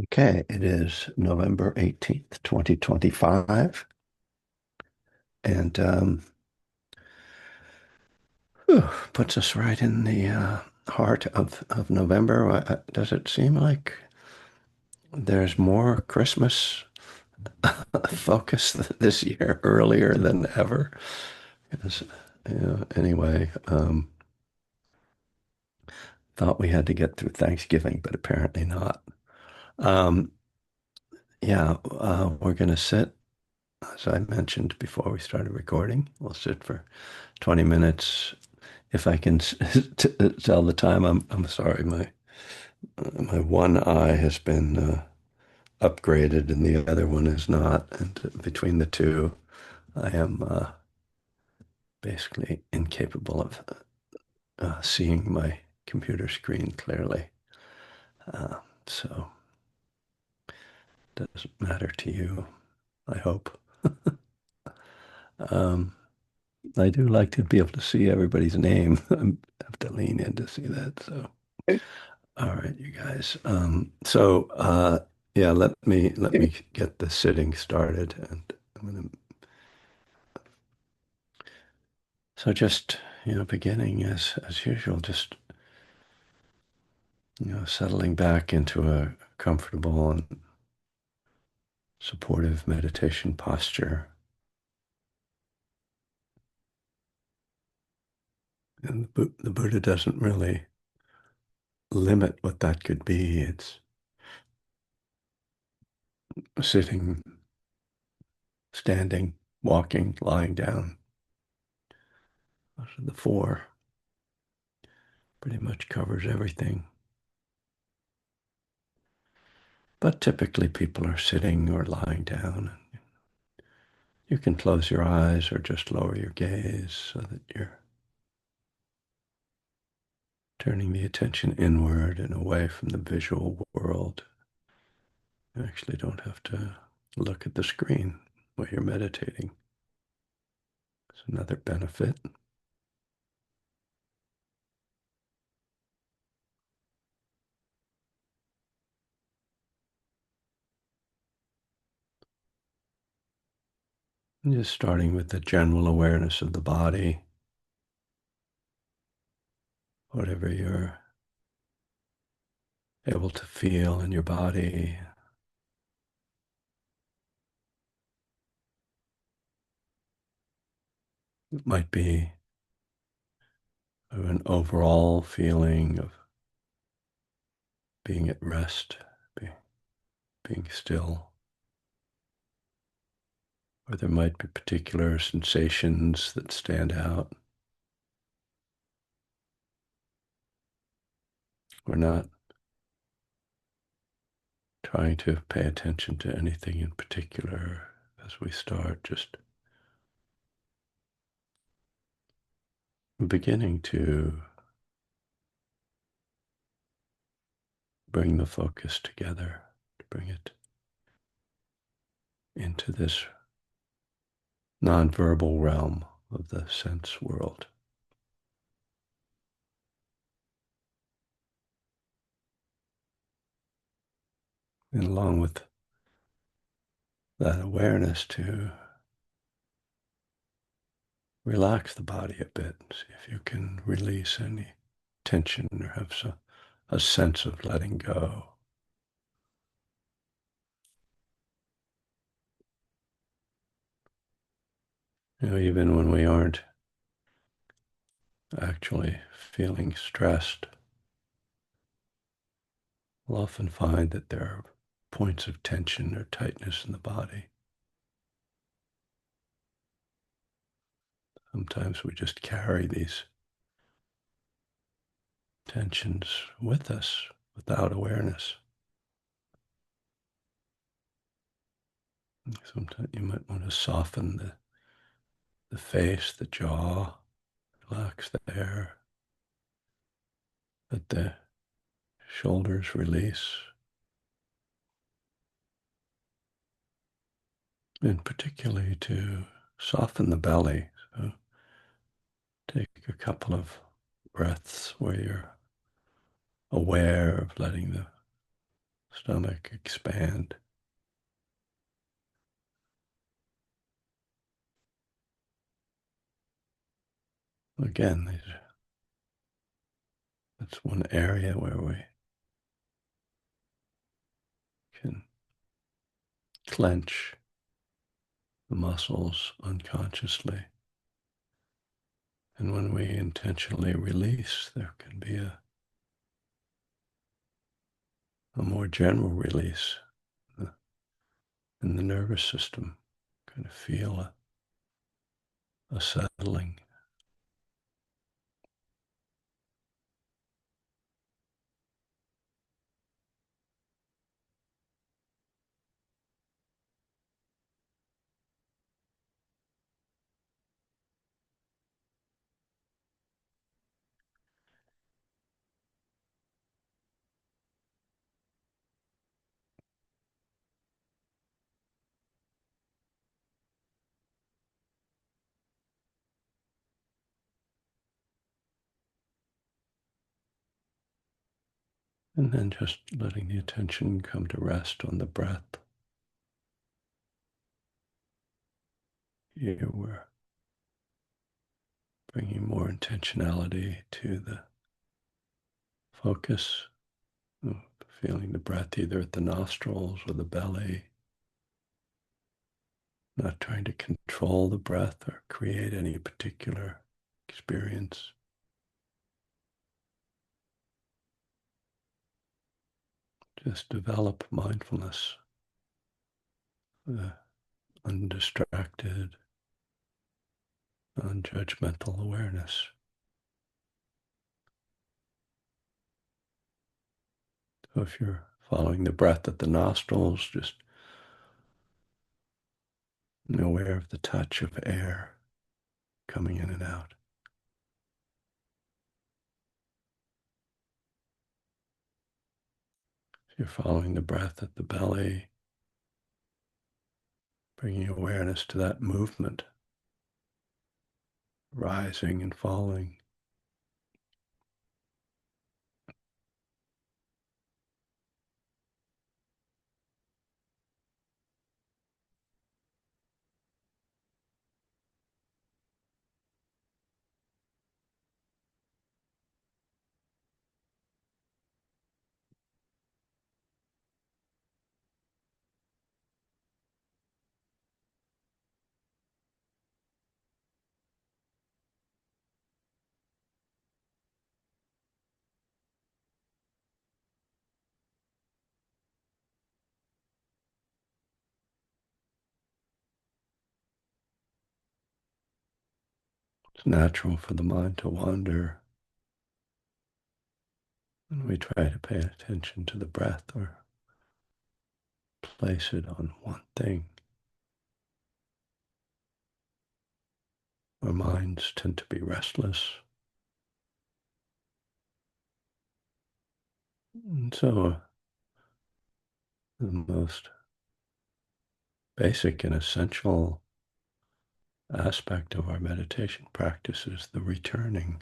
Okay, it is November 18th, 2025, and puts us right in the heart of November. Does it seem like there's more Christmas focus this year earlier than ever? 'Cause, anyway, thought we had to get through Thanksgiving, but apparently not. Um, yeah, we're going to sit, as I mentioned before we started recording, we'll sit for 20 minutes. If I can tell the time, I'm sorry. My one eye has been upgraded and the other one is not. And between the two, I am basically incapable of seeing my computer screen clearly. Uh, so it doesn't matter to you, I hope. Um, I do like to be able to see everybody's name. I have to lean in to see that. So. All right, you guys. Yeah, let me get the sitting started, and I'm gonna. So just beginning as usual, just settling back into a comfortable and supportive meditation posture. And the Buddha doesn't really limit what that could be. It's sitting, standing, walking, lying down. Those are the four. Pretty much covers everything. But typically people are sitting or lying down. You can close your eyes or just lower your gaze so that you're turning the attention inward and away from the visual world. You actually don't have to look at the screen while you're meditating. It's another benefit. And just starting with the general awareness of the body, whatever you're able to feel in your body. It might be an overall feeling of being at rest, being still, or there might be particular sensations that stand out. We're not trying to pay attention to anything in particular as we start, just beginning to bring the focus together, to bring it into this nonverbal realm of the sense world. And along with that awareness, to relax the body a bit, see if you can release any tension or have a sense of letting go. Even when we aren't actually feeling stressed, we'll often find that there are points of tension or tightness in the body. Sometimes we just carry these tensions with us without awareness. Sometimes you might want to soften the face, the jaw, relax there, let the shoulders release, and particularly to soften the belly. So take a couple of breaths where you're aware of letting the stomach expand. Again, that's one area where we can clench the muscles unconsciously. And when we intentionally release, there can be a more general release in the nervous system. Kind of feel a settling. And then just letting the attention come to rest on the breath. Here we're bringing more intentionality to the focus of feeling the breath either at the nostrils or the belly, not trying to control the breath or create any particular experience. Just develop mindfulness, undistracted, non-judgmental awareness. So if you're following the breath at the nostrils, just aware of the touch of air coming in and out. If you're following the breath at the belly, bringing awareness to that movement, rising and falling. It's natural for the mind to wander, and we try to pay attention to the breath or place it on one thing. Our minds tend to be restless. And so the most basic and essential aspect of our meditation practice is the returning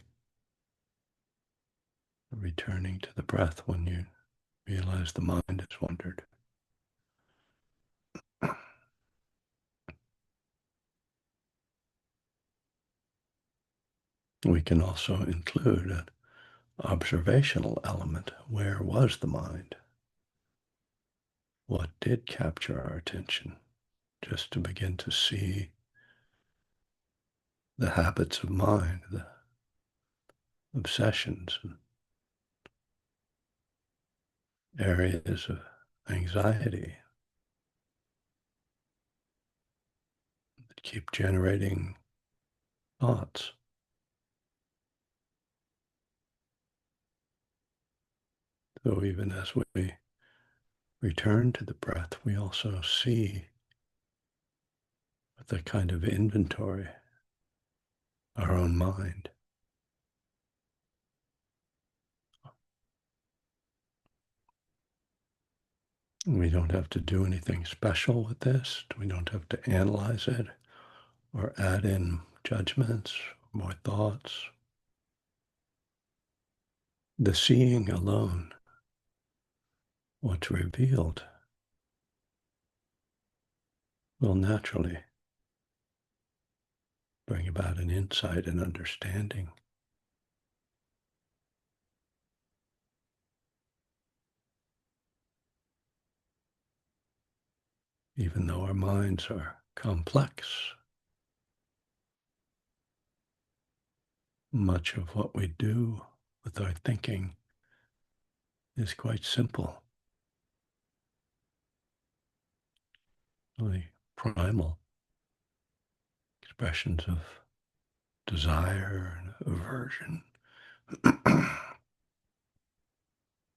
to the breath when you realize the mind has wandered. We can also include an observational element. Where was the mind? What did capture our attention? Just to begin to see the habits of mind, the obsessions, and areas of anxiety that keep generating thoughts. So even as we return to the breath, we also see with a kind of inventory our own mind. We don't have to do anything special with this. We don't have to analyze it or add in judgments, more thoughts. The seeing alone what's revealed will naturally bring about an insight and understanding, even though our minds are complex. Much of what we do with our thinking is quite simple, really primal expressions of desire and aversion,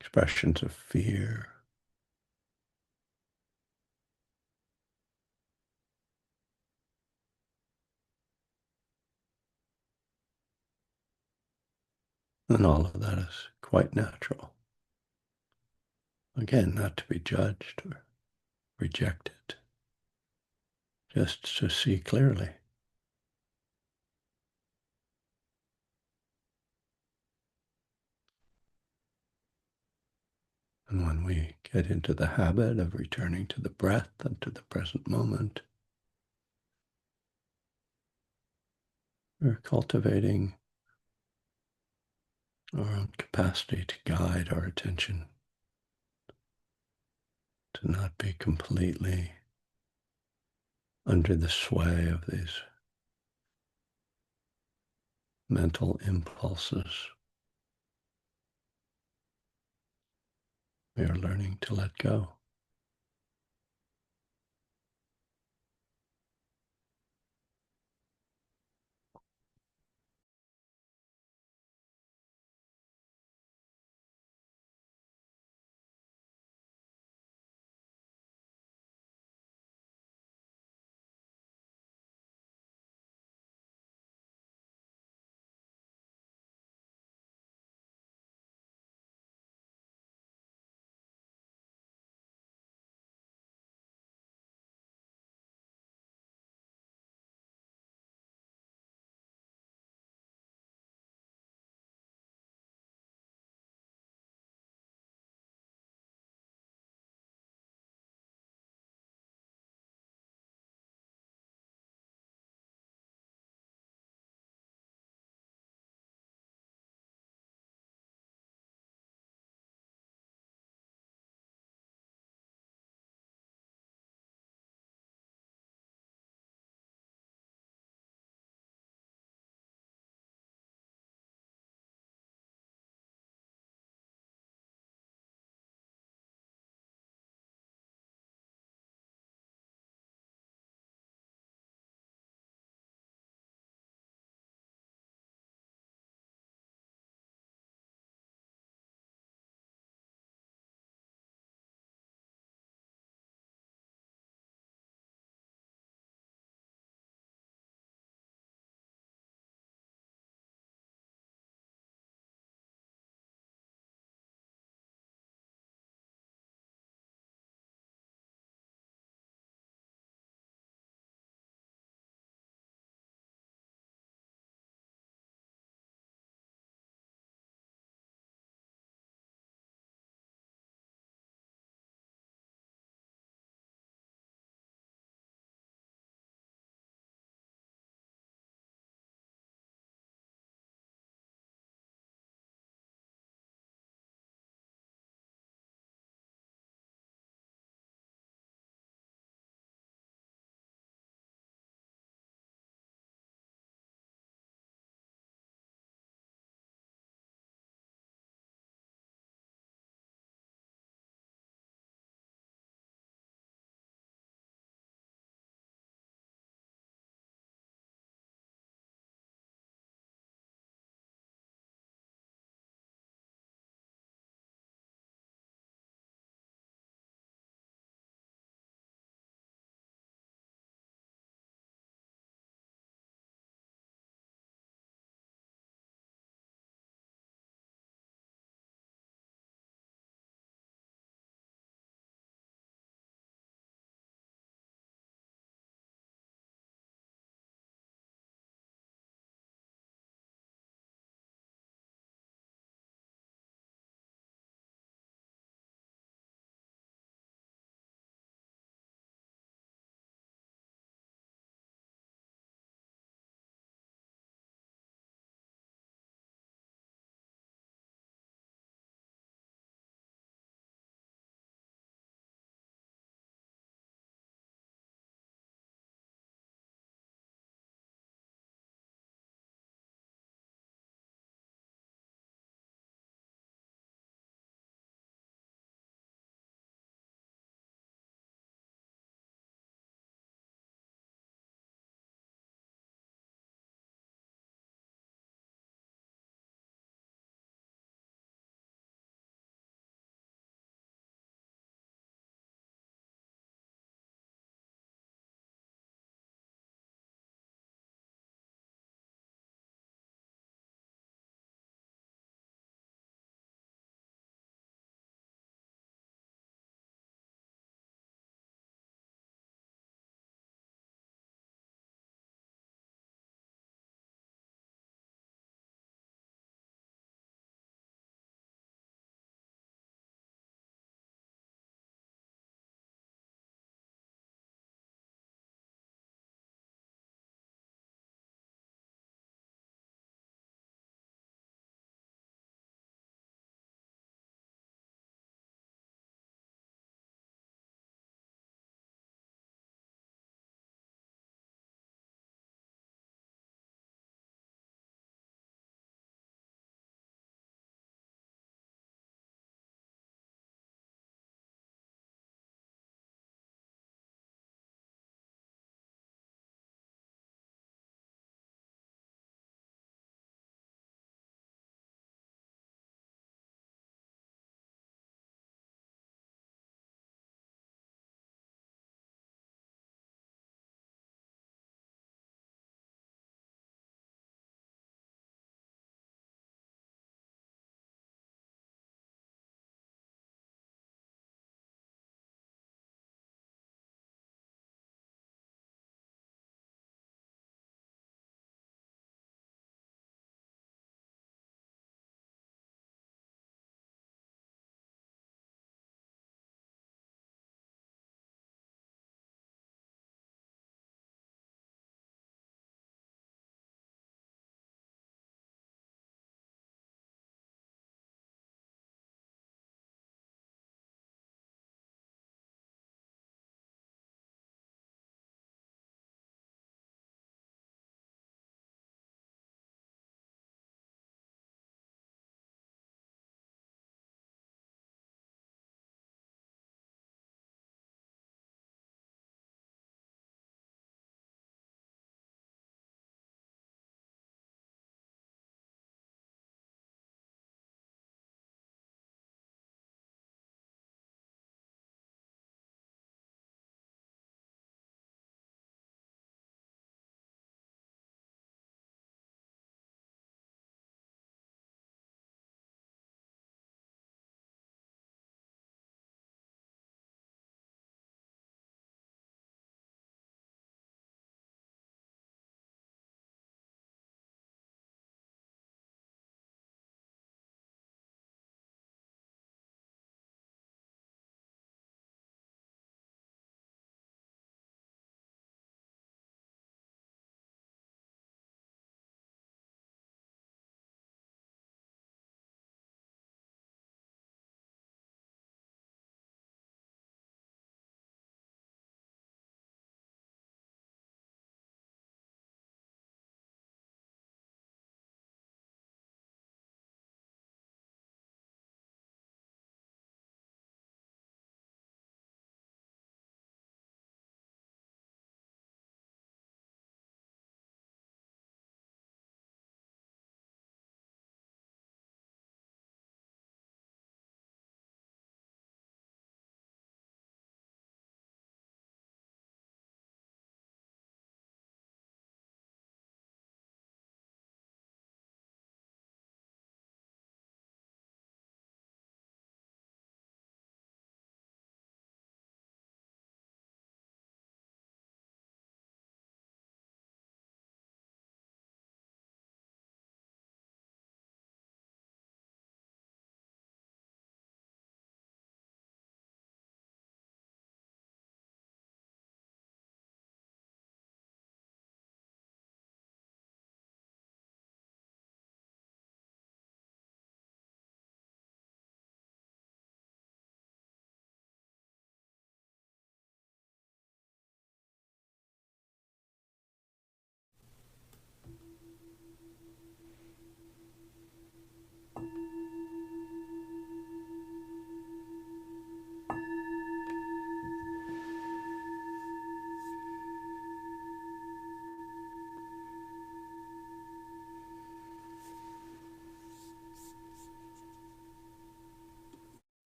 expressions of fear, and all of that is quite natural. Again, not to be judged or rejected, just to see clearly. And when we get into the habit of returning to the breath and to the present moment, we're cultivating our own capacity to guide our attention, to not be completely under the sway of these mental impulses. We are learning to let go.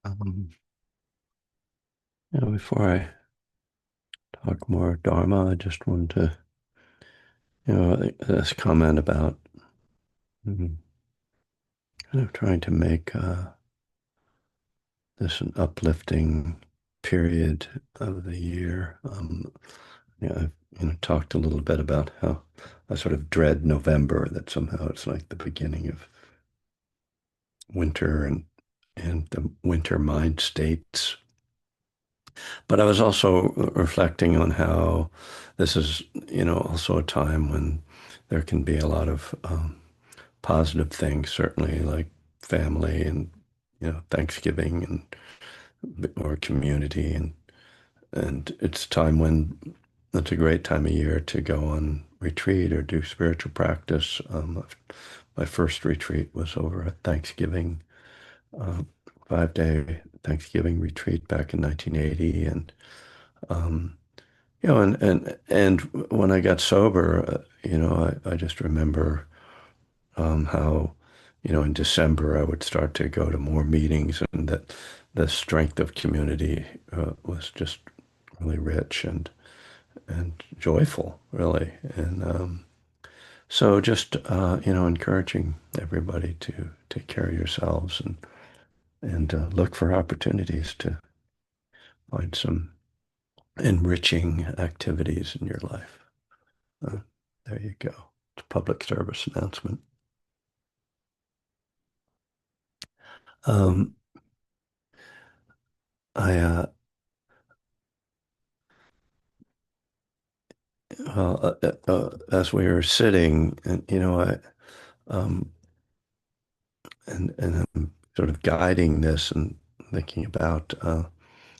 Um, before I talk more Dharma, I just wanted to, this comment about kind of trying to make this an uplifting period of the year. I've talked a little bit about how I sort of dread November, that somehow it's like the beginning of winter and the winter mind states. But I was also reflecting on how this is, also a time when there can be a lot of positive things, certainly like family and, Thanksgiving or community. And it's a time when it's a great time of year to go on retreat or do spiritual practice. My first retreat was over at Thanksgiving, uh, 5-day Thanksgiving retreat back in 1980. And um, and when I got sober, I just remember how, in December I would start to go to more meetings, and that the strength of community was just really rich and joyful, really. And so just encouraging everybody to take care of yourselves and look for opportunities to find some enriching activities in your life. Uh, there you go. It's a public service announcement. Um, I as we were sitting, and um, and I'm sort of guiding this and thinking about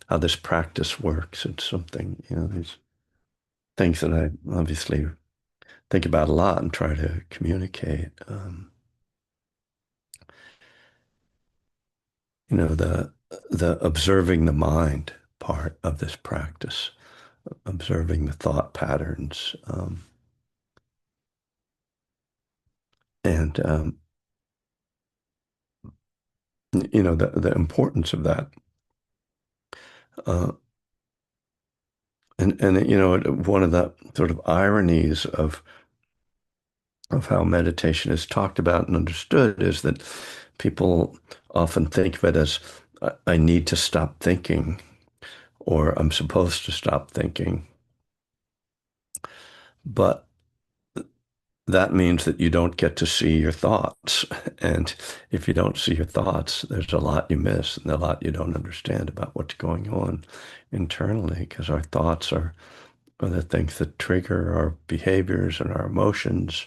how this practice works. It's something, these things that I obviously think about a lot and try to communicate. The observing the mind part of this practice, observing the thought patterns, and the importance of that. Uh, and one of the sort of ironies of how meditation is talked about and understood is that people often think of it as I need to stop thinking, or I'm supposed to stop thinking. But that means that you don't get to see your thoughts. And if you don't see your thoughts, there's a lot you miss and a lot you don't understand about what's going on internally, because our thoughts are the things that trigger our behaviors and our emotions.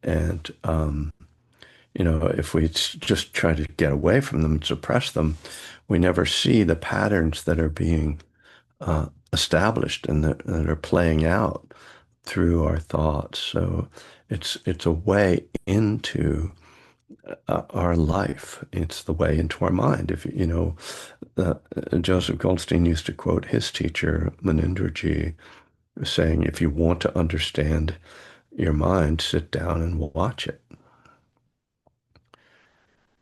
And, if we just try to get away from them and suppress them, we never see the patterns that are being established and that are playing out through our thoughts. So it's a way into our life. It's the way into our mind. If Joseph Goldstein used to quote his teacher Munindraji, saying, "If you want to understand your mind, sit down and watch it."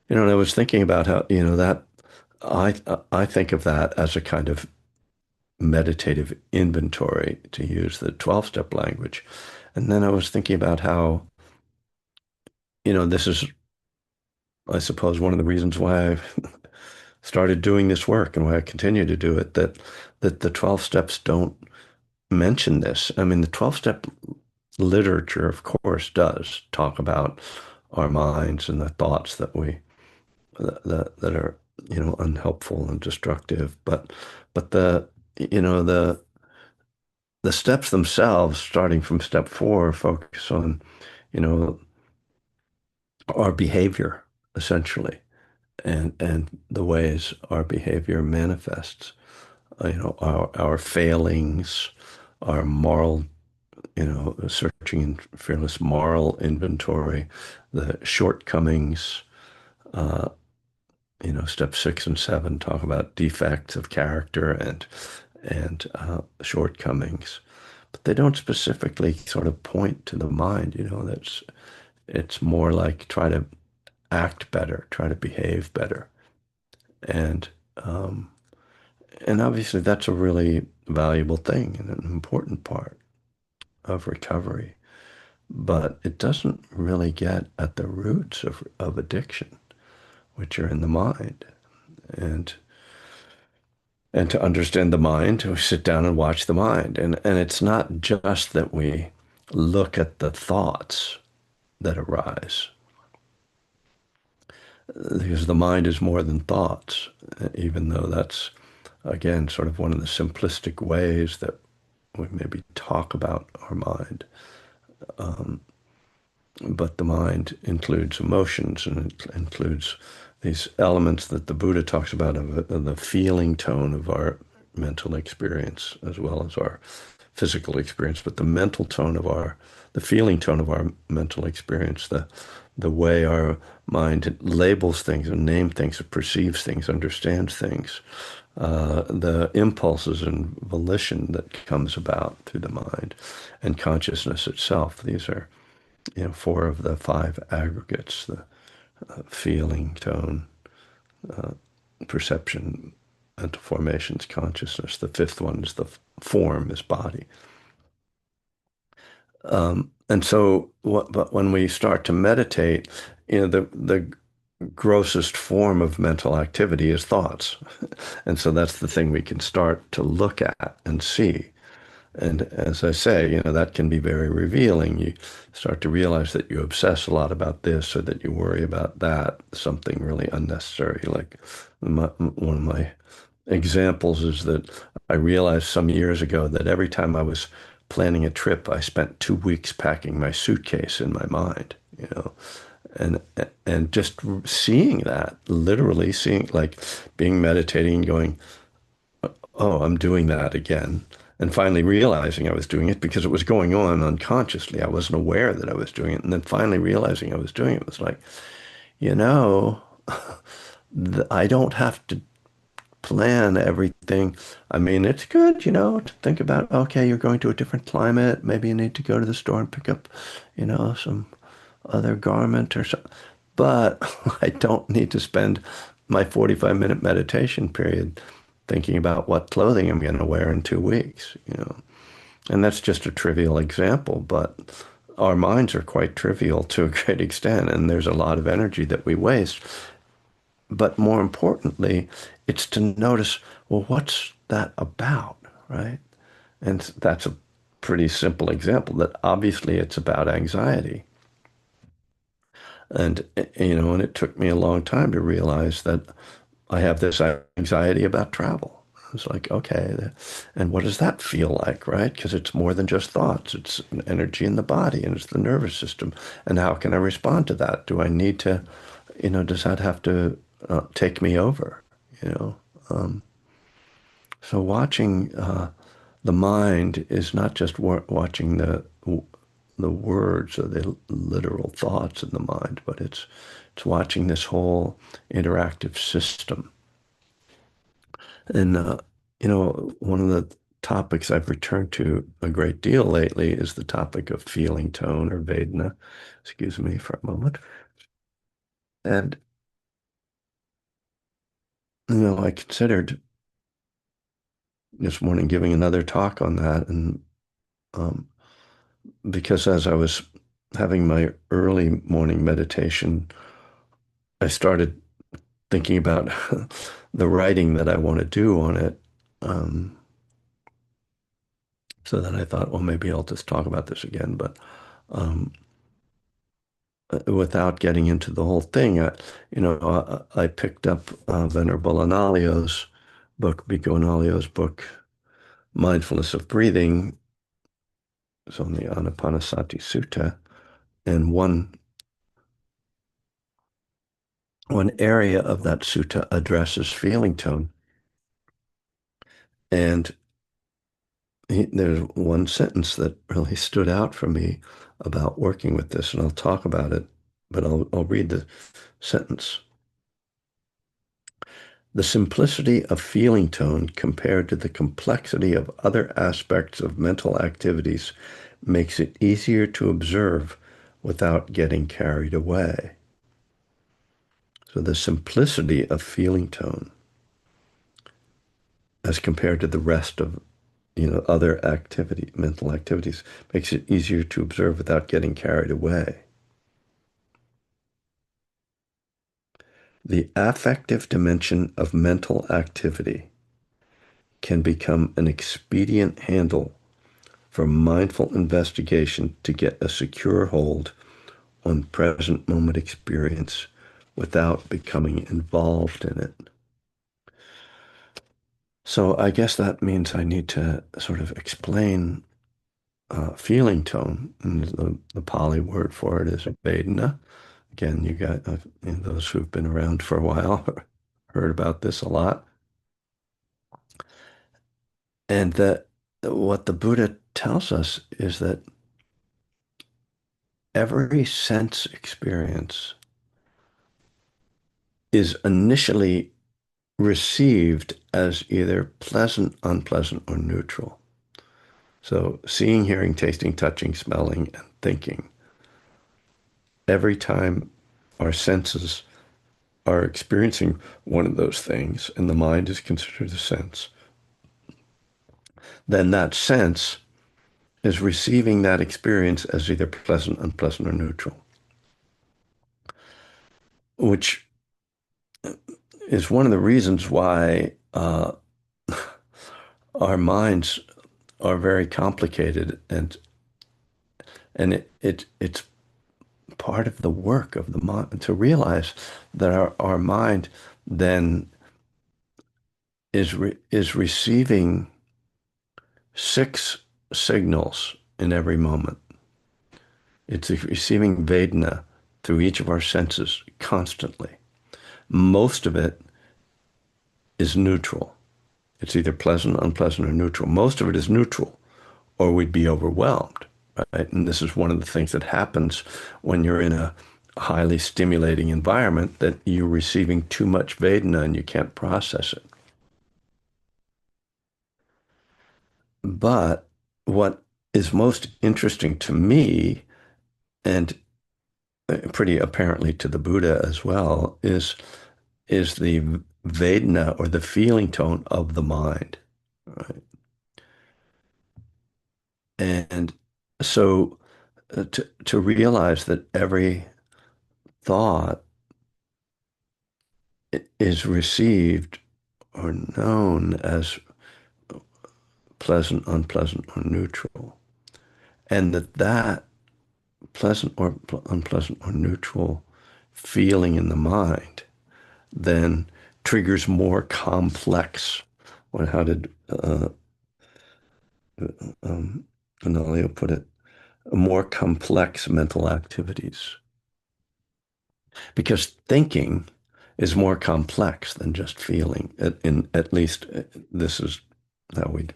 And I was thinking about how that I I think of that as a kind of meditative inventory, to use the 12-step language. And then I was thinking about how, this is, I suppose, one of the reasons why I started doing this work and why I continue to do it, that the 12 steps don't mention this. I mean, the 12-step literature, of course, does talk about our minds and the thoughts that are, unhelpful and destructive. But the steps themselves, starting from step 4, focus on, you know, our behavior, essentially, and the ways our behavior manifests, our failings, our moral, searching in fearless moral inventory, the shortcomings. Uh, step 6 and 7 talk about defects of character and shortcomings, but they don't specifically sort of point to the mind. That's it's more like try to act better, try to behave better, and um, and obviously that's a really valuable thing and an important part of recovery. But it doesn't really get at the roots of addiction, which are in the mind. And and to understand the mind, we sit down and watch the mind. And it's not just that we look at the thoughts that arise, because the mind is more than thoughts, even though that's, again, sort of one of the simplistic ways that we maybe talk about our mind. Um, but the mind includes emotions, and it includes these elements that the Buddha talks about of the feeling tone of our mental experience as well as our physical experience, but the feeling tone of our mental experience, the way our mind labels things and names things, perceives things, understands things, the impulses and volition that comes about through the mind, and consciousness itself. These are, four of the five aggregates: the feeling, tone, uh, perception, mental formations, consciousness. The fifth one is the form, is body. And so, but when we start to meditate, the grossest form of mental activity is thoughts. And so that's the thing we can start to look at and see. And as I say, that can be very revealing. You start to realize that you obsess a lot about this or that you worry about that, something really unnecessary. Like one of my examples is that I realized some years ago that every time I was planning a trip, I spent 2 weeks packing my suitcase in my mind, and and just seeing that, literally seeing, like, being meditating and going, oh, I'm doing that again. And finally realizing I was doing it because it was going on unconsciously. I wasn't aware that I was doing it. And then finally realizing I was doing it was like, you know, I don't have to plan everything. I mean, it's good, to think about, okay, you're going to a different climate. Maybe you need to go to the store and pick up, some other garment or something. But I don't need to spend my 45-minute meditation period thinking about what clothing I'm going to wear in 2 weeks. And that's just a trivial example, but our minds are quite trivial to a great extent, and there's a lot of energy that we waste. But more importantly, it's to notice, well, what's that about, right? And that's a pretty simple example that obviously it's about anxiety. And it took me a long time to realize that I have this anxiety about travel. It's like, okay, and what does that feel like, right? Because it's more than just thoughts. It's an energy in the body and it's the nervous system. And how can I respond to that? Do I need to, does that have to take me over? You know, um, so watching the mind is not just watching the words or the literal thoughts in the mind, but it's watching this whole interactive system. And one of the topics I've returned to a great deal lately is the topic of feeling tone, or Vedana. Excuse me for a moment. And I considered this morning giving another talk on that, and um, because as I was having my early morning meditation, I started thinking about the writing that I want to do on it. Um, so then I thought, well, maybe I'll just talk about this again, but um, without getting into the whole thing, I picked up Venerable Analayo's book, Bhikkhu Analayo's book, Mindfulness of Breathing. It's on the Anapanasati Sutta, and one area of that sutta addresses feeling tone. And there's one sentence that really stood out for me about working with this, and I'll talk about it, but I'll read the sentence. The simplicity of feeling tone compared to the complexity of other aspects of mental activities makes it easier to observe without getting carried away. So the simplicity of feeling tone as compared to the rest of, other mental activities, makes it easier to observe without getting carried away. The affective dimension of mental activity can become an expedient handle for mindful investigation to get a secure hold on present moment experience without becoming involved in it. So I guess that means I need to sort of explain feeling tone. And the Pali word for it is Vedana. Again, you got those who've been around for a while heard about this a lot. And that what the Buddha tells us is that every sense experience is initially received as either pleasant, unpleasant, or neutral. So seeing, hearing, tasting, touching, smelling, and thinking, every time our senses are experiencing one of those things, and the mind is considered a sense, then that sense is receiving that experience as either pleasant, unpleasant, or neutral, which is one of the reasons why our minds are very complicated, and it's part of the work of the mind to realize that our mind then is receiving six signals in every moment. It's receiving Vedana through each of our senses constantly. Most of it is neutral. It's either pleasant, unpleasant, or neutral. Most of it is neutral, or we'd be overwhelmed, right? And this is one of the things that happens when you're in a highly stimulating environment, that you're receiving too much Vedana and you can't process it. But what is most interesting to me, and pretty apparently to the Buddha as well, is the Vedana, or the feeling tone of the mind, right? And so to realize that every thought is received or known as pleasant, unpleasant, or neutral, and that pleasant or unpleasant or neutral feeling in the mind then triggers more complex. How did um, Analio put it? More complex mental activities. Because thinking is more complex than just feeling. At least this is how we'd.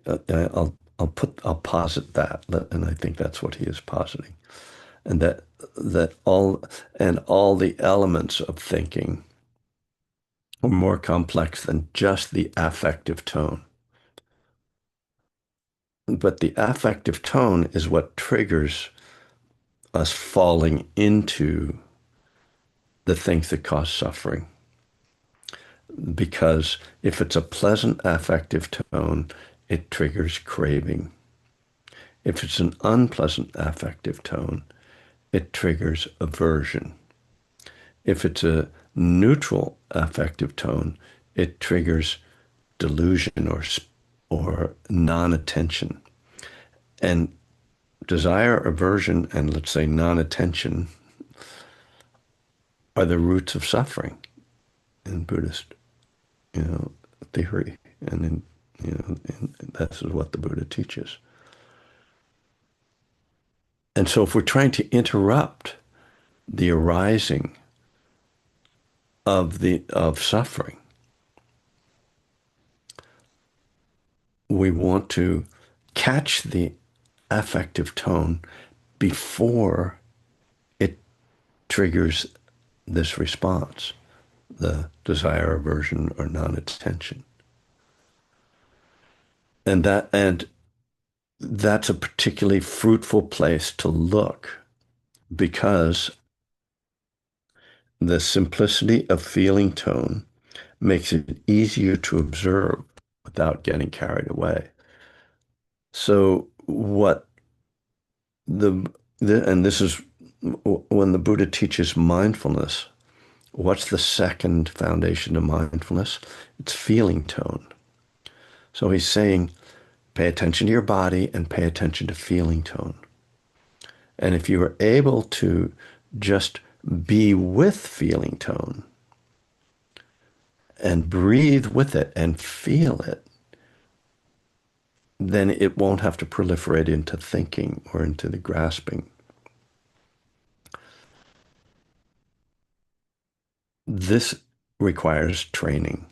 I'll posit that, and I think that's what he is positing, and that all the elements of thinking are more complex than just the affective tone. But the affective tone is what triggers us falling into the things that cause suffering. Because if it's a pleasant affective tone, it triggers craving. If it's an unpleasant affective tone, it triggers aversion. If it's a neutral affective tone, it triggers delusion or non-attention. And desire, aversion, and let's say non-attention are the roots of suffering in Buddhist, you know, theory, and and this is what the Buddha teaches. And so, if we're trying to interrupt the arising of suffering, we want to catch the affective tone before it triggers this response, the desire, aversion, or non-attention. And that's a particularly fruitful place to look because the simplicity of feeling tone makes it easier to observe without getting carried away. So what the, and this is when the Buddha teaches mindfulness, what's the second foundation of mindfulness? It's feeling tone. So he's saying, pay attention to your body and pay attention to feeling tone. And if you are able to just be with feeling tone and breathe with it and feel it, then it won't have to proliferate into thinking or into the grasping. This requires training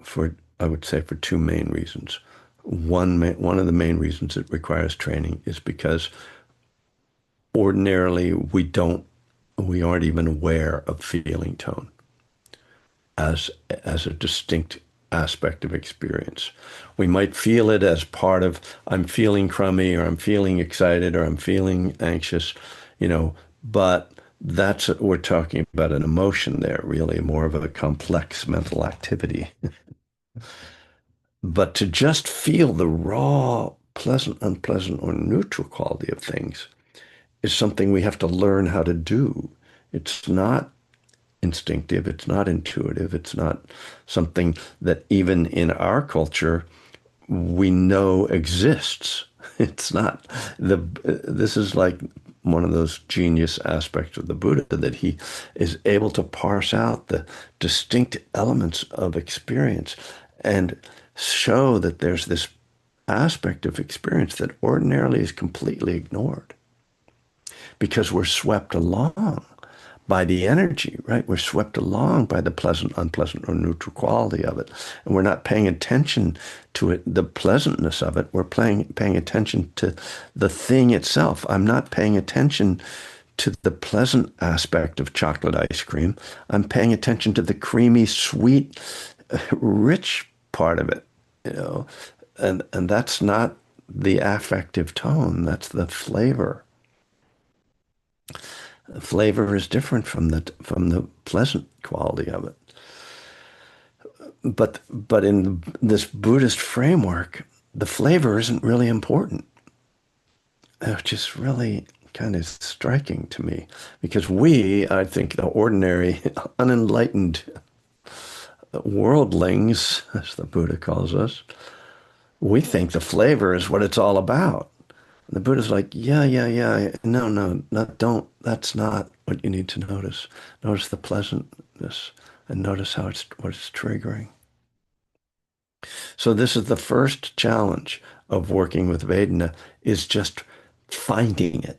for, I would say, for two main reasons. One of the main reasons it requires training is because ordinarily we aren't even aware of feeling tone as a distinct aspect of experience. We might feel it as part of I'm feeling crummy or I'm feeling excited or I'm feeling anxious, but we're talking about an emotion there, really more of a complex mental activity. But to just feel the raw, pleasant, unpleasant, or neutral quality of things is something we have to learn how to do. It's not instinctive, it's not intuitive, it's not something that even in our culture we know exists. It's not this is like one of those genius aspects of the Buddha that he is able to parse out the distinct elements of experience and show that there's this aspect of experience that ordinarily is completely ignored because we're swept along by the energy, right? We're swept along by the pleasant, unpleasant, or neutral quality of it. And we're not paying attention to it, the pleasantness of it. We're paying attention to the thing itself. I'm not paying attention to the pleasant aspect of chocolate ice cream. I'm paying attention to the creamy, sweet, rich part of it, you know. And that's not the affective tone. That's the flavor. Flavor is different from the pleasant quality of it. But in this Buddhist framework, the flavor isn't really important, which is really kind of striking to me because I think, the ordinary, unenlightened worldlings, as the Buddha calls us, we think the flavor is what it's all about. And the Buddha's like, yeah, yeah, yeah. No, no, don't. That's not what you need to notice. Notice the pleasantness and notice what it's triggering. So this is the first challenge of working with Vedana is just finding it,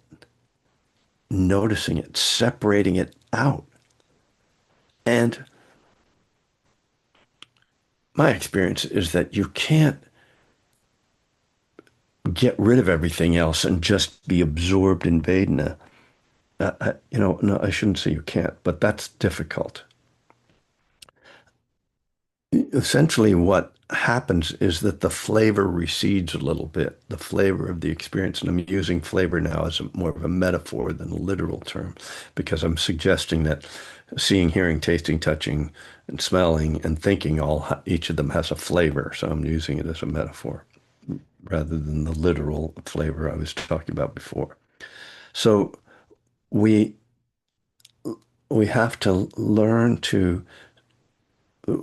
noticing it, separating it out. And my experience is that you can't get rid of everything else and just be absorbed in Vedana. No, I shouldn't say you can't, but that's difficult. Essentially, what happens is that the flavor recedes a little bit, the flavor of the experience. And I'm using flavor now as more of a metaphor than a literal term, because I'm suggesting that seeing, hearing, tasting, touching, and smelling and thinking, each of them has a flavor. So I'm using it as a metaphor rather than the literal flavor I was talking about before. So we we have to learn to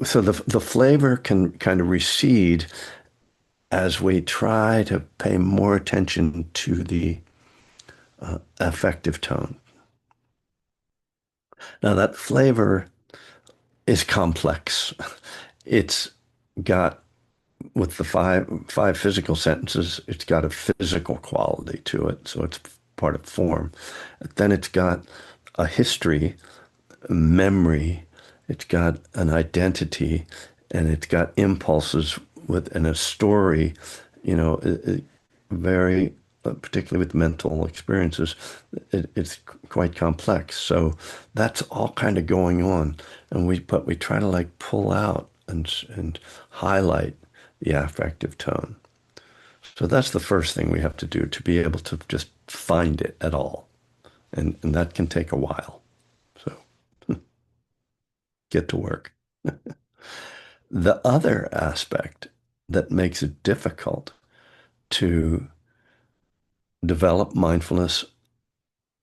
so the flavor can kind of recede as we try to pay more attention to the affective tone. Now that flavor is complex. It's got with the five physical sentences, it's got a physical quality to it, so it's part of form. Then it's got a history, a memory, it's got an identity, and it's got impulses with in a story, very, particularly with mental experiences, it's quite complex. So that's all kind of going on, and we try to like pull out and highlight the affective tone. So that's the first thing we have to do to be able to just find it at all, and that can take a while. So get to work. The other aspect that makes it difficult to develop mindfulness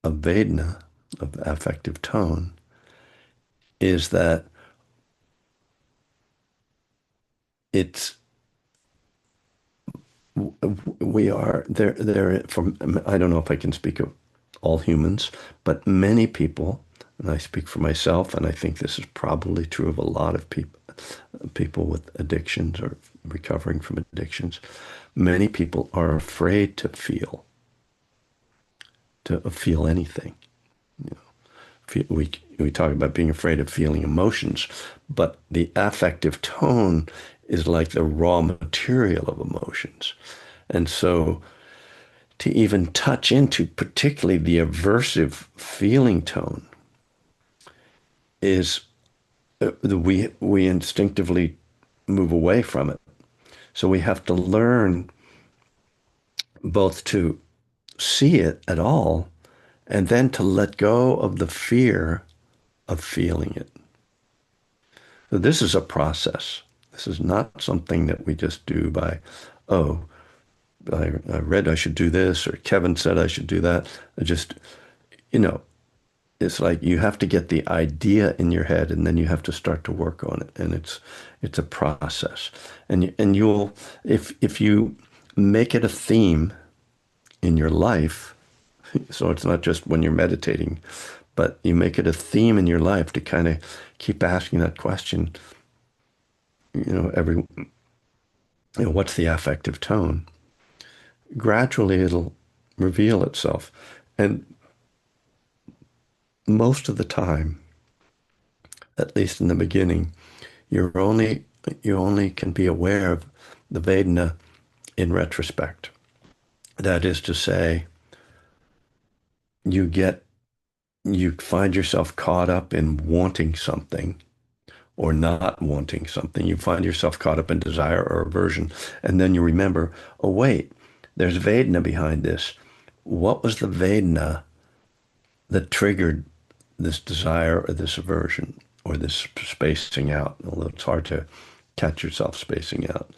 of Vedana, of affective tone, is that it's we are there from, I don't know if I can speak of all humans, but many people, and I speak for myself, and I think this is probably true of a lot of people with addictions or recovering from addictions. Many people are afraid to feel anything. We talk about being afraid of feeling emotions, but the affective tone is like the raw material of emotions. And so to even touch into particularly the aversive feeling tone is we instinctively move away from it. So we have to learn both to see it at all and then to let go of the fear of feeling it. So this is a process. This is not something that we just do by, oh, I read I should do this, or Kevin said I should do that. I just, you know, it's like you have to get the idea in your head, and then you have to start to work on it, and it's a process. And you'll, if you make it a theme in your life, so it's not just when you're meditating, but you make it a theme in your life to kind of keep asking that question, every, what's the affective tone? Gradually it'll reveal itself. And most of the time, at least in the beginning, you're only you only can be aware of the Vedana in retrospect. That is to say, you get you find yourself caught up in wanting something or not wanting something. You find yourself caught up in desire or aversion, and then you remember, oh wait, there's Vedana behind this. What was the Vedana that triggered this desire or this aversion or this spacing out? Although it's hard to catch yourself spacing out.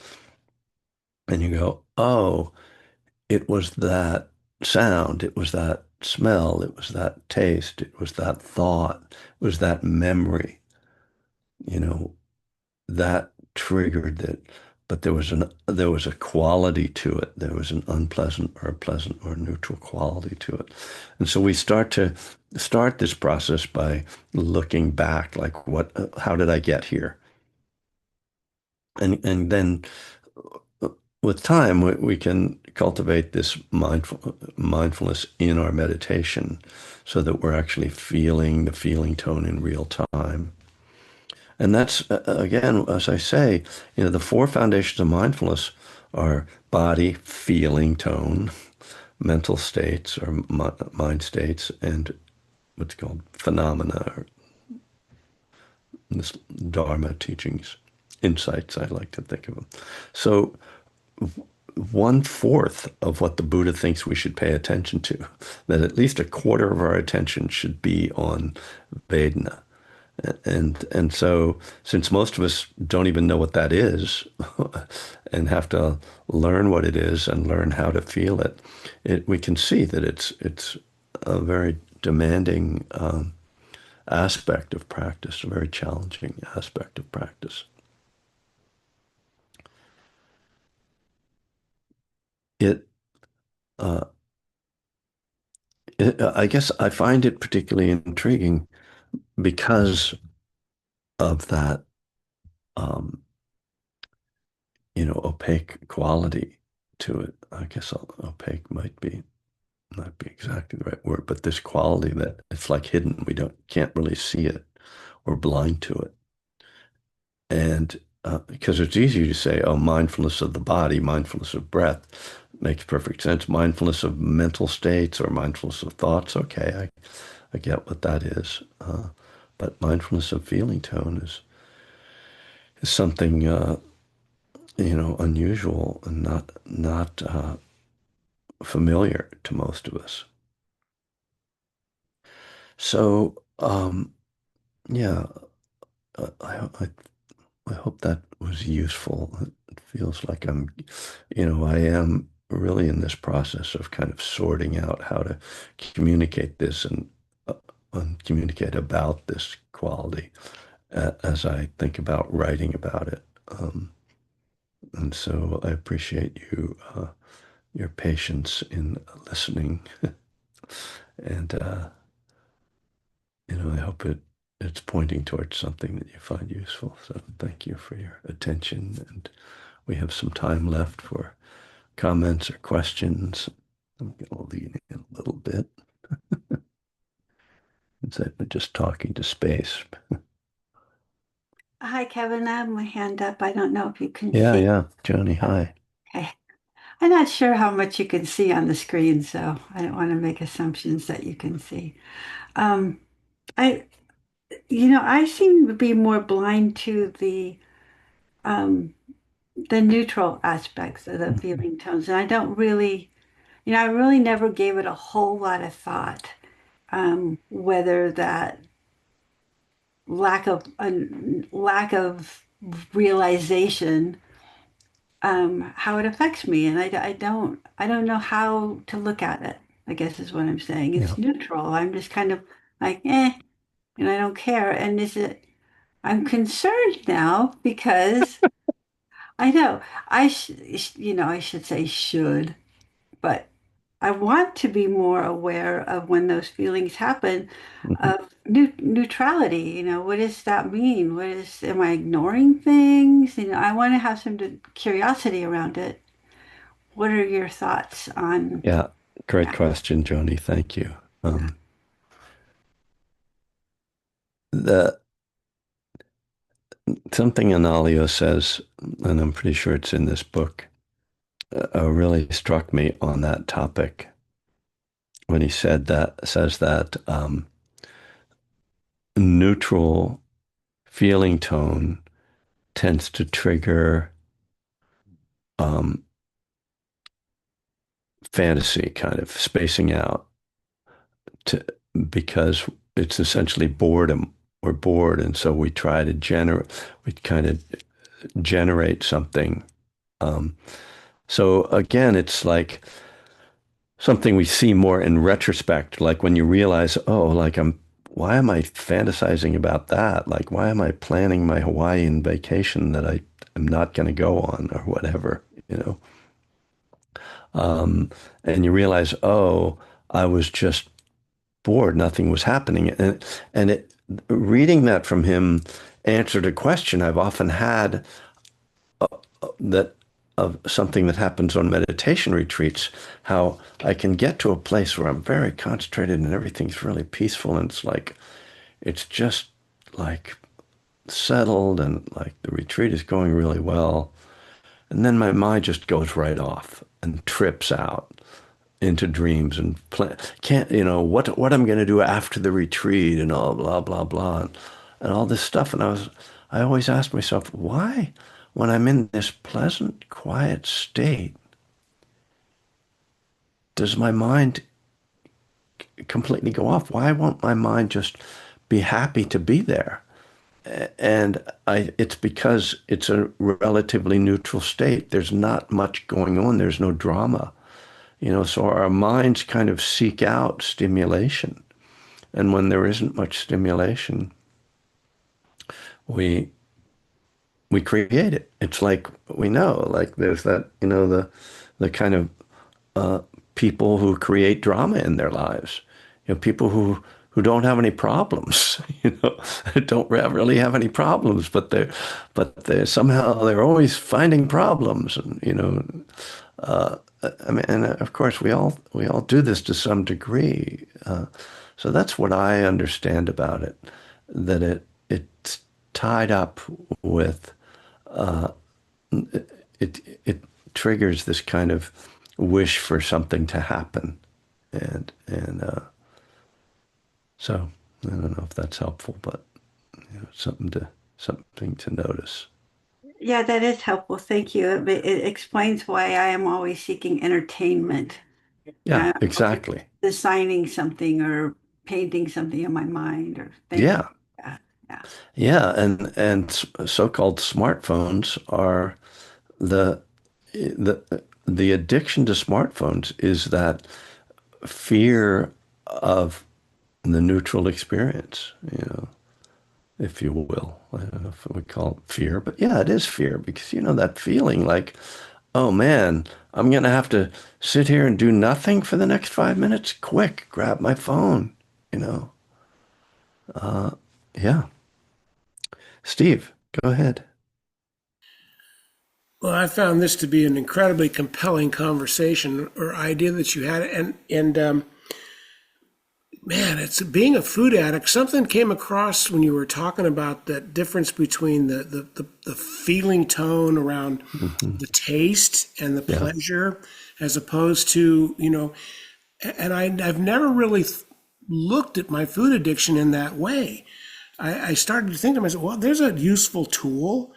And you go, oh, it was that sound, it was that smell, it was that taste, it was that thought, it was that memory, you know, that triggered it. But there was a quality to it. There was an unpleasant or a pleasant or a neutral quality to it. And so we start this process by looking back, like how did I get here? And then with time, we can cultivate this mindfulness in our meditation so that we're actually feeling the feeling tone in real time. And that's, again, as I say, the four foundations of mindfulness are body, feeling, tone, mental states or mind states, and what's called phenomena, or this Dharma teachings, insights, I like to think of them. So one-fourth of what the Buddha thinks we should pay attention to, that at least a quarter of our attention should be on Vedana. And so since most of us don't even know what that is and have to learn what it is and learn how to feel it, we can see that it's a very demanding aspect of practice, a very challenging aspect of practice. It, uh, I guess I find it particularly intriguing because of that, um, opaque quality to it. I guess opaque might be not be exactly the right word, but this quality that it's like hidden. We can't really see it. We're blind to it. And because it's easy to say, oh, mindfulness of the body, mindfulness of breath makes perfect sense. Mindfulness of mental states or mindfulness of thoughts, okay, I get what that is. But mindfulness of feeling tone is something unusual and not familiar to most of us. So yeah, I I hope that was useful. It feels like I am really in this process of kind of sorting out how to communicate this uh, and communicate about this quality as I think about writing about it. And so I appreciate your patience in listening, and I hope it's pointing towards something that you find useful. So thank you for your attention, and we have some time left for comments or questions. I'm going to lean in a little bit instead of just talking to space. Hi, Kevin. I have my hand up. I don't know if you can Yeah, see. yeah. Johnny, hi. Okay. I'm not sure how much you can see on the screen, so I don't want to make assumptions that you can see. Um, I, I seem to be more blind to the neutral aspects of the feeling tones, and I don't really, I really never gave it a whole lot of thought, whether that lack of realization how it affects me, and I don't know how to look at it. I guess is what I'm saying. Yeah, It's neutral. I'm just kind of like, and I don't care. And I'm concerned now because I know I should say should, but I want to be more aware of when those feelings happen mhm. of neutrality. What does that mean? Am I ignoring things? I want to have some curiosity around it. What are your thoughts on, Yeah. Great yeah, question, Joni. Thank you. yeah. The Something Analio says, and I'm pretty sure it's in this book, really struck me on that topic when he says that neutral feeling tone tends to trigger um, fantasy, kind of spacing out, to, because it's essentially boredom. We're bored, and so we kind of generate something. Um, so again, it's like something we see more in retrospect, like when you realize, oh, why am I fantasizing about that? Like, why am I planning my Hawaiian vacation that I am not going to go on or whatever, you know? Um, and you realize, oh, I was just bored. Nothing was happening. And reading that from him answered a question I've often had that of something that happens on meditation retreats, how I can get to a place where I'm very concentrated and everything's really peaceful. And it's just like settled and like the retreat is going really well. And then my mind just goes right off and trips out into dreams and can't, what I'm going to do after the retreat and all blah, blah, blah, and all this stuff. And I always ask myself, why, when I'm in this pleasant, quiet state, does my mind completely go off? Why won't my mind just be happy to be there? And it's because it's a relatively neutral state. There's not much going on. There's no drama, so our minds kind of seek out stimulation. And when there isn't much stimulation, we we create it. It's like we know, like there's that, the kind of uh, people who create drama in their lives. People who don't have any problems, don't really have any problems, but they somehow they're always finding problems, and I mean, and of course we all do this to some degree. So that's what I understand about it, that it's tied up with it triggers this kind of wish for something to happen. And so I don't know if that's helpful, but something to notice. Yeah, that is helpful. Thank you. It explains why I am always seeking entertainment. Yeah, I'm always exactly. designing something or painting something in my mind or thinking. Yeah. Yeah, yeah. Yeah, and so-called smartphones are the the addiction to smartphones is that fear of the neutral experience, if you will. I don't know if we call it fear, but yeah, it is fear because that feeling like, oh man, I'm gonna have to sit here and do nothing for the next 5 minutes. Quick, grab my phone, you know. Yeah. Steve, go ahead. Well, I found this to be an incredibly compelling conversation or idea that you had, and man, it's being a food addict. Something came across when you were talking about that difference between the feeling tone around Hmm. the taste and the Yeah. pleasure, as opposed to and I've never really looked at my food addiction in that way. I started to think to myself, well, there's a useful tool.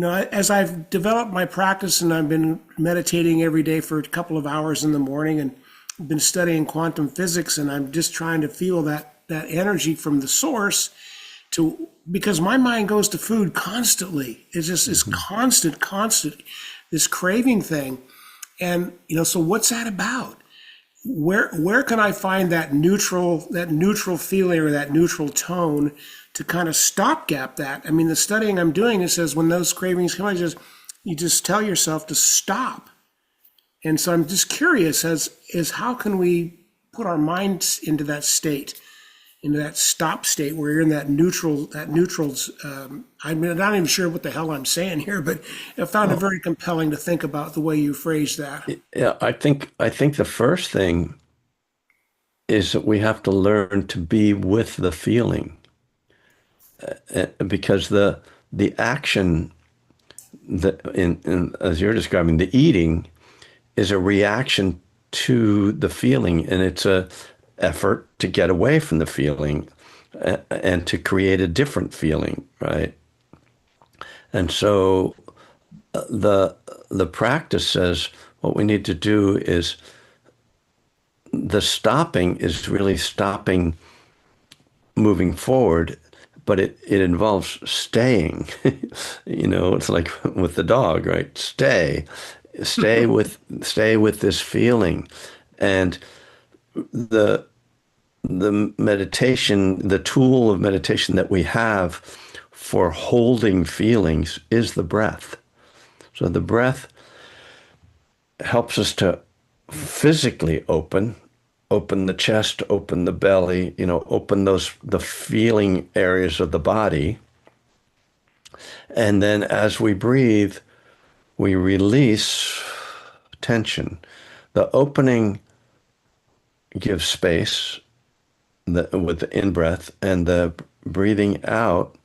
As I've developed my practice and I've been meditating every day for a couple of hours in the morning and been studying quantum physics, and I'm just trying to feel that energy from the source to because my mind goes to food constantly. It's just this Hmm. constant, this craving thing. And so what's that about? Where can I find that neutral feeling or that neutral tone to kind of stopgap that? I mean, the studying I'm doing, it says when those cravings come, you just tell yourself to stop. And so I'm just curious as how can we put our minds into that state, into that stop state where you're in that neutrals. I'm not even sure what the hell I'm saying here, but I found it Well, very compelling to think about the way you phrased that. yeah, I think the first thing is that we have to learn to be with the feeling, because the action that as you're describing, the eating is a reaction to the feeling, and it's a effort to get away from the feeling and to create a different feeling, right? And so the the practice says what we need to do is the stopping is really stopping moving forward, but it involves staying. It's like with the dog, right? Stay with this feeling. And the the tool of meditation that we have for holding feelings is the breath. So the breath helps us to physically open the chest, open the belly, open the feeling areas of the body. And then as we breathe, we release tension. The opening gives space with the in breath, and the breathing out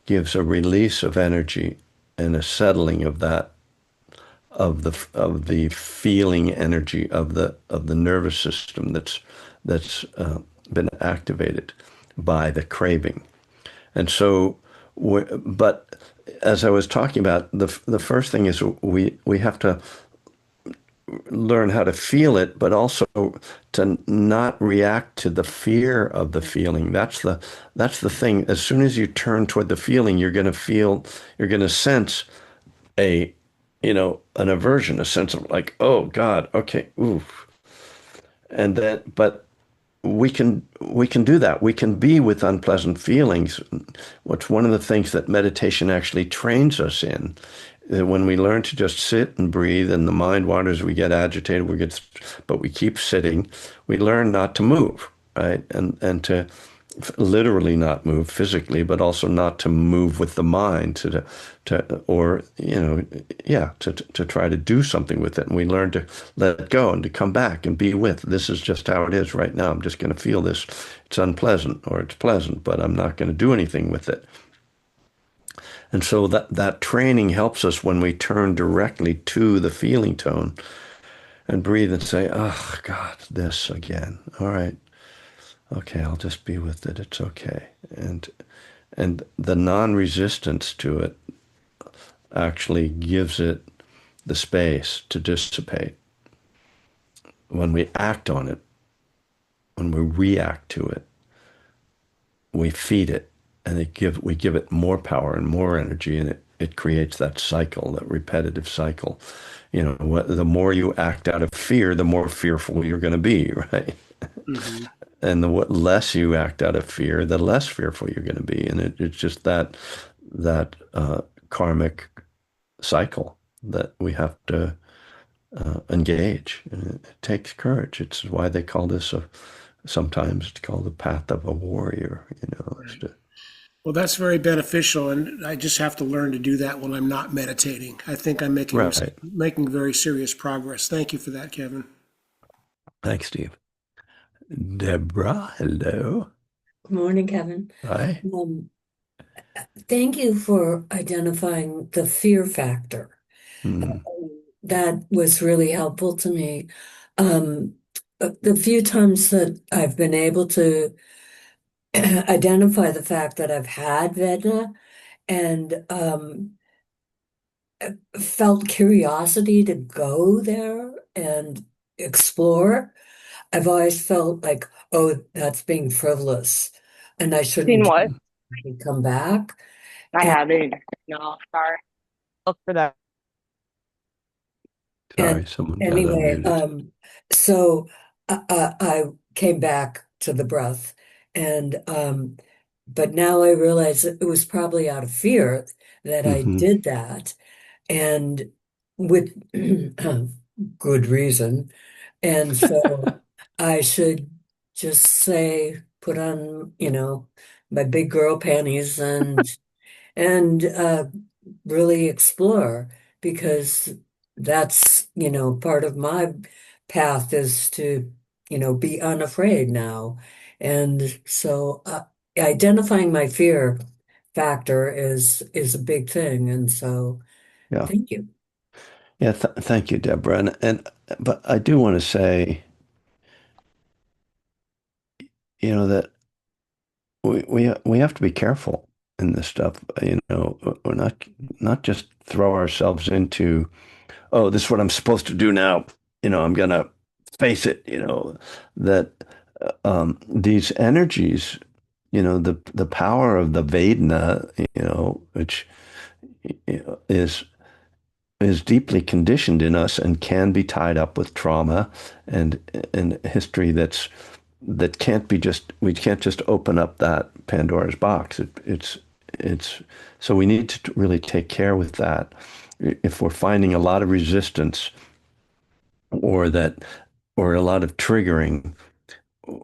gives a release of energy and a settling of that of the feeling energy of the nervous system that's been activated by the craving. And so, but as I was talking about, the first thing is we have to learn how to feel it, but also to not react to the fear of the feeling. That's the thing. As soon as you turn toward the feeling, you're going to sense a, an aversion, a sense of like, oh God, okay, oof. And then, but we can do that. We can be with unpleasant feelings. What's one of the things that meditation actually trains us in, that when we learn to just sit and breathe and the mind wanders, we get agitated, but we keep sitting, we learn not to move, right? And to literally not move physically, but also not to move with the mind or, yeah, to try to do something with it. And we learn to let go and to come back and be with, this is just how it is right now. I'm just going to feel this. It's unpleasant or it's pleasant, but I'm not going to do anything with it. And so that training helps us when we turn directly to the feeling tone and breathe and say, oh, God, this again. All right. Okay, I'll just be with it. It's okay. And the non-resistance to it actually gives it the space to dissipate. When we act on it, when we react to it, we feed it and we give it more power and more energy, and it creates that cycle, that repetitive cycle. You know, the more you act out of fear, the more fearful you're going to be, right? Hmm. And the less you act out of fear, the less fearful you're going to be. And it's just that karmic cycle that we have to engage. And it takes courage. It's why they call this sometimes it's called the path of a warrior. You know, it's Right. to, Well, that's very beneficial, and I just have to learn to do that when I'm not meditating. I think I'm right. making very serious progress. Thank you for that, Kevin. Thanks, Steve. Deborah, hello. Good morning, Kevin. Hi. Um, Thank you for identifying the fear factor. Hmm. That was really helpful to me. Um, the few times that I've been able to identify the fact that I've had Vedna and felt curiosity to go there and explore, I've always felt like, oh, that's being frivolous and I Seen shouldn't what? come back. I haven't. No, sorry. Look for that. And Sorry, someone got anyway, unmuted. so I came back to the breath, and but now I realize that it was probably out of fear that I Hmm. did that, and with good reason. And so I should just say, put on, my big girl panties and really explore because that's, part of my path is to, be unafraid now. And so identifying my fear factor is a big thing. And so Yeah. thank you. Yeah. Thank you, Deborah. But I do want to say, that we have to be careful in this stuff. We're not just throw ourselves into, oh, this is what I'm supposed to do now. I'm gonna face it. That these energies, the power of the Vedana, which is deeply conditioned in us and can be tied up with trauma and history that can't be just we can't just open up that Pandora's box. It's so we need to really take care with that. If we're finding a lot of resistance or that or a lot of triggering,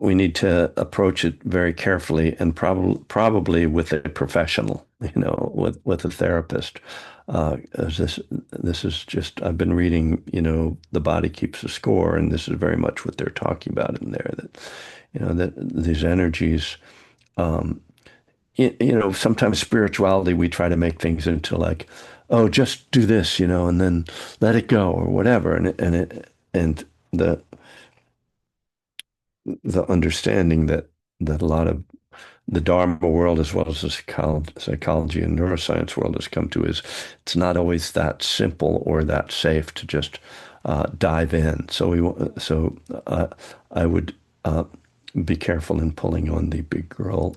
we need to approach it very carefully and probably with a professional, with a therapist. As this is just I've been reading, The Body Keeps a Score, and this is very much what they're talking about in there. That that these energies. Um, Sometimes spirituality we try to make things into like, oh, just do this, and then let it go or whatever, and the understanding that a lot of the Dharma world, as well as the psychology and neuroscience world, has come to is it's not always that simple or that safe to just dive in. So I would be careful in pulling on the big girl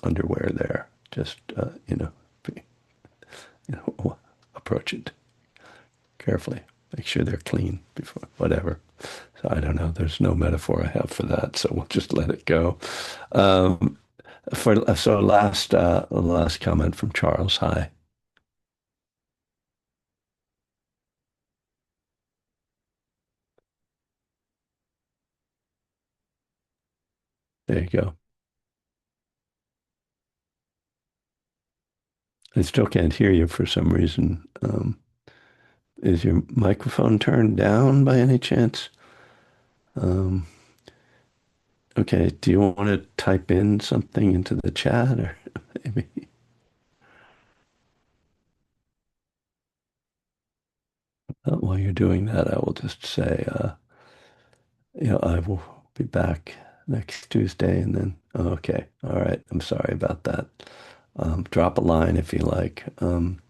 underwear there. Just be, approach it carefully. Make sure they're clean before whatever. So I don't know. There's no metaphor I have for that, so we'll just let it go. Um, last comment from Charles. Hi. There you go. I still can't hear you for some reason. Is your microphone turned down by any chance? Um, okay. Do you want to type in something into the chat or maybe? While you're doing that, I will just say, I will be back next Tuesday and then, oh, okay. All right. I'm sorry about that. Drop a line if you like. I'm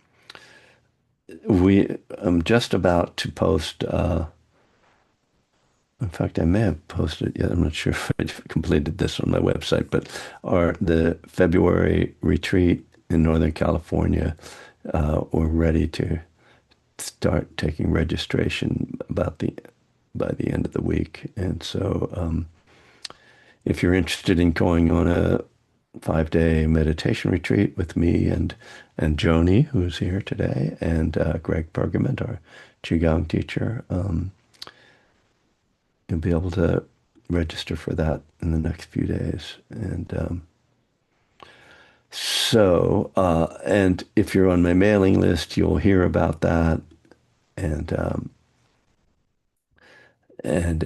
just about to post, in fact, I may have posted it yet. I'm not sure if I completed this on my website, but the February retreat in Northern California, we're ready to start taking registration by the end of the week. And so, if you're interested in going on a 5-day meditation retreat with me and Joni, who's here today, and Greg Pergament, our Qigong teacher, you'll be able to register for that in the next few days. And and if you're on my mailing list, you'll hear about that. And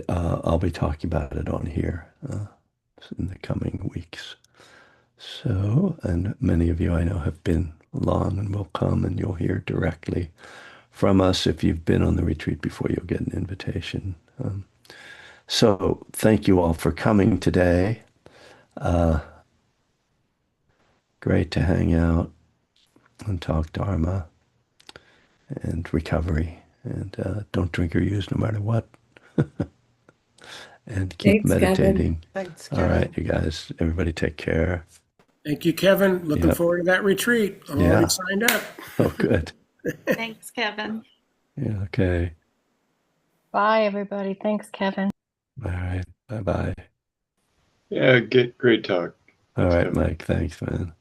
I'll be talking about it on here in the coming weeks. So, and many of you I know have been along and will come, and you'll hear directly from us. If you've been on the retreat before, you'll get an invitation. So thank you all for coming today. Uh, Great to hang out and talk Dharma and recovery. And don't drink or use no matter what. And keep Thanks, Kevin. meditating. Thanks, All right, Kevin. you guys, everybody take care. Thank you, Kevin. Looking Yep. forward to that retreat. I'm already Yeah. signed up. Oh, good. Thanks, Kevin. Yeah, okay. Bye, everybody. Thanks, Kevin. All right. Bye-bye. Yeah, great talk. All Thanks, right, Kevin. Mike. Thanks, man.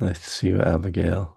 Nice to see you, Abigail.